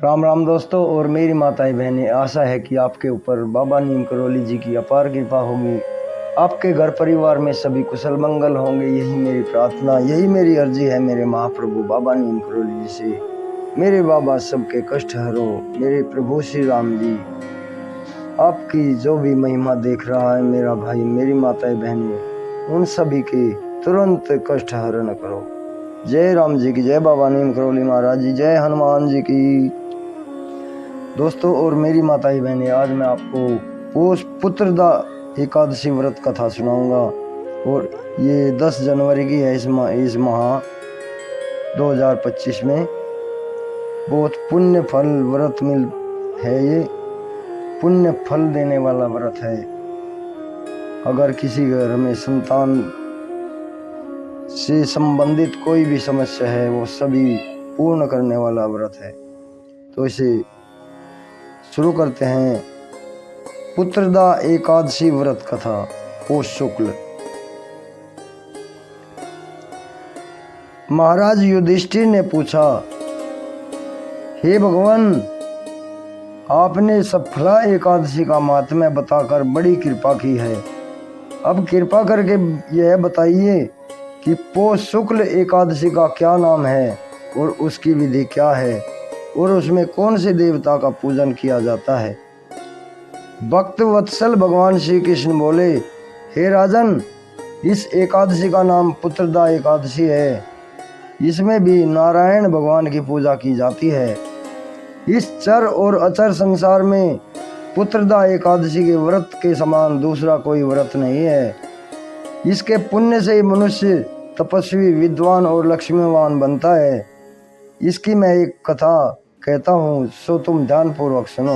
राम राम दोस्तों और मेरी माताएं बहनें, आशा है कि आपके ऊपर बाबा नीम करौली जी की अपार कृपा होगी। आपके घर परिवार में सभी कुशल मंगल होंगे, यही मेरी प्रार्थना, यही मेरी अर्जी है मेरे महाप्रभु बाबा नीम करौली जी से। मेरे बाबा सबके कष्ट हरो, मेरे प्रभु श्री राम जी आपकी जो भी महिमा देख रहा है मेरा भाई, मेरी माताएं बहनें, उन सभी के तुरंत कष्ट हरण करो। जय राम जी की जय, बाबा नीम करौली महाराज जी, जय हनुमान जी की। दोस्तों और मेरी माताएं बहनें, आज मैं आपको पोष पुत्रदा एकादशी व्रत कथा सुनाऊंगा और ये 10 जनवरी की है। इस माह 2025 में बहुत पुण्य फल व्रत मिल है, ये पुण्य फल देने वाला व्रत है। अगर किसी घर में संतान से संबंधित कोई भी समस्या है, वो सभी पूर्ण करने वाला व्रत है। तो इसे शुरू करते हैं। पुत्रदा एकादशी व्रत कथा, पोष शुक्ल। महाराज युधिष्ठिर ने पूछा, हे भगवान, आपने सफला एकादशी का महात्म्य बताकर बड़ी कृपा की है। अब कृपा करके यह बताइए कि पोष शुक्ल एकादशी का क्या नाम है और उसकी विधि क्या है और उसमें कौन से देवता का पूजन किया जाता है। भक्त वत्सल भगवान श्री कृष्ण बोले, हे राजन, इस एकादशी का नाम पुत्रदा एकादशी है। इसमें भी नारायण भगवान की पूजा की जाती है। इस चर और अचर संसार में पुत्रदा एकादशी के व्रत के समान दूसरा कोई व्रत नहीं है। इसके पुण्य से मनुष्य तपस्वी, विद्वान और लक्ष्मीवान बनता है। इसकी मैं एक कथा कहता हूँ, सो तुम ध्यान पूर्वक सुनो।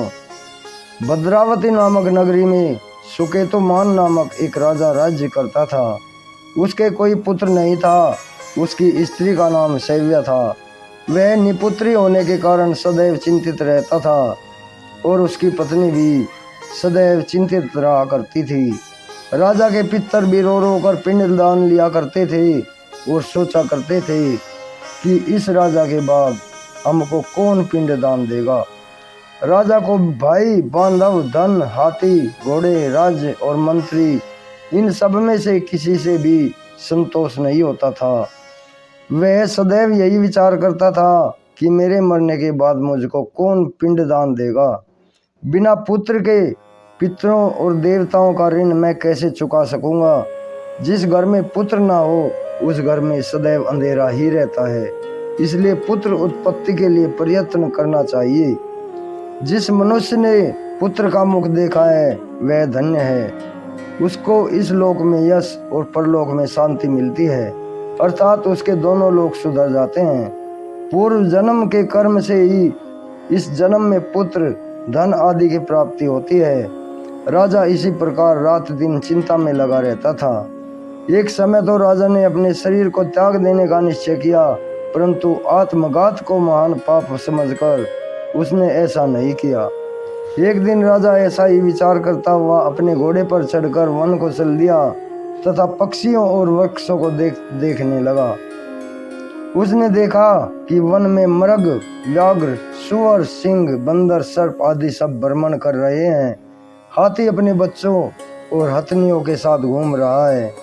भद्रावती नामक नगरी में सुकेतुमान नामक एक राजा राज्य करता था। उसके कोई पुत्र नहीं था। उसकी स्त्री का नाम शैव्या था। वह निपुत्री होने के कारण सदैव चिंतित रहता था और उसकी पत्नी भी सदैव चिंतित रहा करती थी। राजा के पितर भी रो रो कर पिंड दान लिया करते थे और सोचा करते थे कि इस राजा के बाद हमको कौन पिंड दान देगा। राजा को भाई, बांधव, धन, हाथी, घोड़े, राज्य और मंत्री, इन सब में से किसी से भी संतोष नहीं होता था। वह सदैव यही विचार करता था कि मेरे मरने के बाद मुझको कौन पिंड दान देगा। बिना पुत्र के पितरों और देवताओं का ऋण मैं कैसे चुका सकूंगा। जिस घर में पुत्र ना हो उस घर में सदैव अंधेरा ही रहता है। इसलिए पुत्र उत्पत्ति के लिए प्रयत्न करना चाहिए। जिस मनुष्य ने पुत्र का मुख देखा है वह धन्य है। उसको इस लोक में यश और परलोक में शांति मिलती है, अर्थात उसके दोनों लोक सुधर जाते हैं। पूर्व जन्म के कर्म से ही इस जन्म में पुत्र, धन आदि की प्राप्ति होती है। राजा इसी प्रकार रात दिन चिंता में लगा रहता था। एक समय तो राजा ने अपने शरीर को त्याग देने का निश्चय किया, परंतु आत्मघात को महान पाप समझकर उसने ऐसा नहीं किया। एक दिन राजा ऐसा ही विचार करता हुआ अपने घोड़े पर चढ़कर वन को चल दिया तथा पक्षियों और वृक्षों को देखने लगा। उसने देखा कि वन में मृग, व्याघ्र, सुअर, सिंह, बंदर, सर्प आदि सब भ्रमण कर रहे हैं। हाथी अपने बच्चों और हथनियों के साथ घूम रहा है।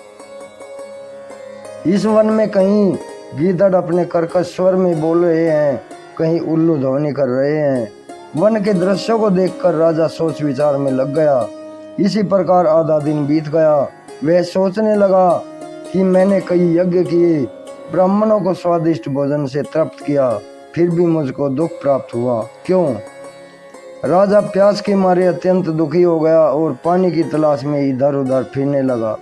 इस वन में कहीं गीदड़ अपने कर्कश स्वर में बोल रहे हैं, कहीं उल्लू ध्वनि कर रहे हैं। वन के दृश्यों को देखकर राजा सोच विचार में लग गया। इसी प्रकार आधा दिन बीत गया। वह सोचने लगा कि मैंने कई यज्ञ किए, ब्राह्मणों को स्वादिष्ट भोजन से तृप्त किया, फिर भी मुझको दुख प्राप्त हुआ, क्यों? राजा प्यास के मारे अत्यंत दुखी हो गया और पानी की तलाश में इधर उधर फिरने लगा।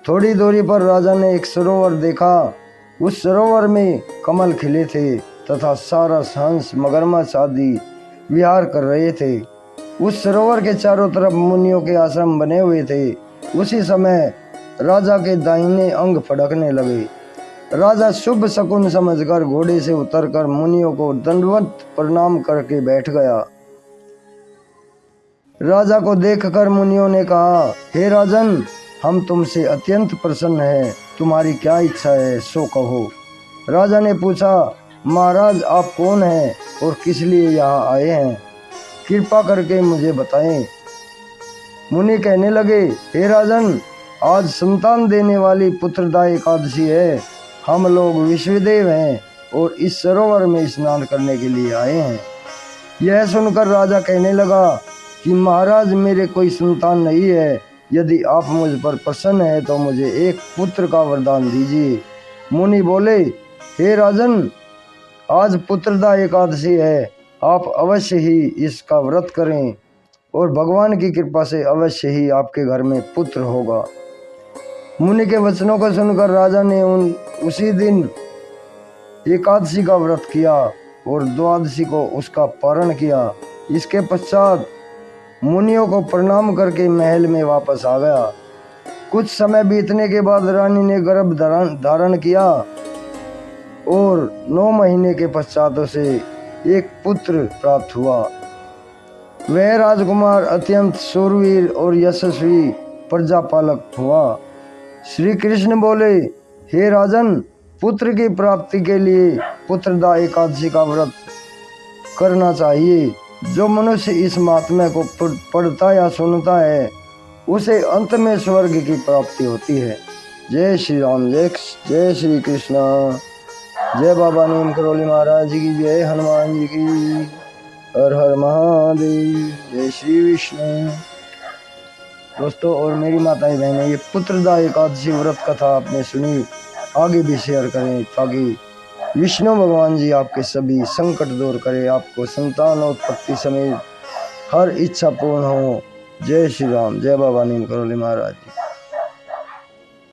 थोड़ी दूरी पर राजा ने एक सरोवर देखा। उस सरोवर में कमल खिले थे तथा सारस, हंस, मगरमच्छ आदि विहार कर रहे थे। उस सरोवर के चारों तरफ मुनियों के आश्रम बने हुए थे। उसी समय राजा के दाहिने अंग फड़कने लगे। राजा शुभ शकुन समझकर घोड़े से उतरकर मुनियों को दंडवत प्रणाम करके बैठ गया। राजा को देखकर मुनियों ने कहा, हे राजन, हम तुमसे अत्यंत प्रसन्न हैं, तुम्हारी क्या इच्छा है सो कहो। राजा ने पूछा, महाराज आप कौन हैं और किस लिए यहाँ आए हैं, कृपा करके मुझे बताएं। मुनि कहने लगे, हे राजन, आज संतान देने वाली पुत्रदा एकादशी है। हम लोग विश्वदेव हैं और इस सरोवर में स्नान करने के लिए आए हैं। यह सुनकर राजा कहने लगा कि महाराज मेरे कोई संतान नहीं है। यदि आप मुझ पर प्रसन्न हैं तो मुझे एक पुत्र का वरदान दीजिए। मुनि बोले, हे राजन, आज पुत्रदा एकादशी है। आप अवश्य ही इसका व्रत करें और भगवान की कृपा से अवश्य ही आपके घर में पुत्र होगा। मुनि के वचनों को सुनकर राजा ने उसी दिन एकादशी का व्रत किया और द्वादशी को उसका पारण किया। इसके पश्चात मुनियों को प्रणाम करके महल में वापस आ गया। कुछ समय बीतने के बाद रानी ने गर्भ धारण किया और 9 महीने के पश्चात उसे एक पुत्र प्राप्त हुआ। वह राजकुमार अत्यंत शूरवीर और यशस्वी प्रजापालक हुआ। श्री कृष्ण बोले, हे राजन, पुत्र की प्राप्ति के लिए पुत्रदा एकादशी का व्रत करना चाहिए। जो मनुष्य इस महात्म्य को पढ़ता या सुनता है उसे अंत में स्वर्ग की प्राप्ति होती है। जय श्री राम, जय श्री कृष्ण, जय बाबा नीम करौली महाराज की, जय हनुमान जी की, हर हर महादेव, जय श्री विष्णु। दोस्तों और मेरी माताएं बहनें, ये पुत्रदा एकादशी व्रत कथा आपने सुनी, आगे भी शेयर करें ताकि विष्णु भगवान जी आपके सभी संकट दूर करें, आपको संतान उत्पत्ति समेत हर इच्छा पूर्ण हो। जय श्री राम, जय बाबा नीम करौली महाराज।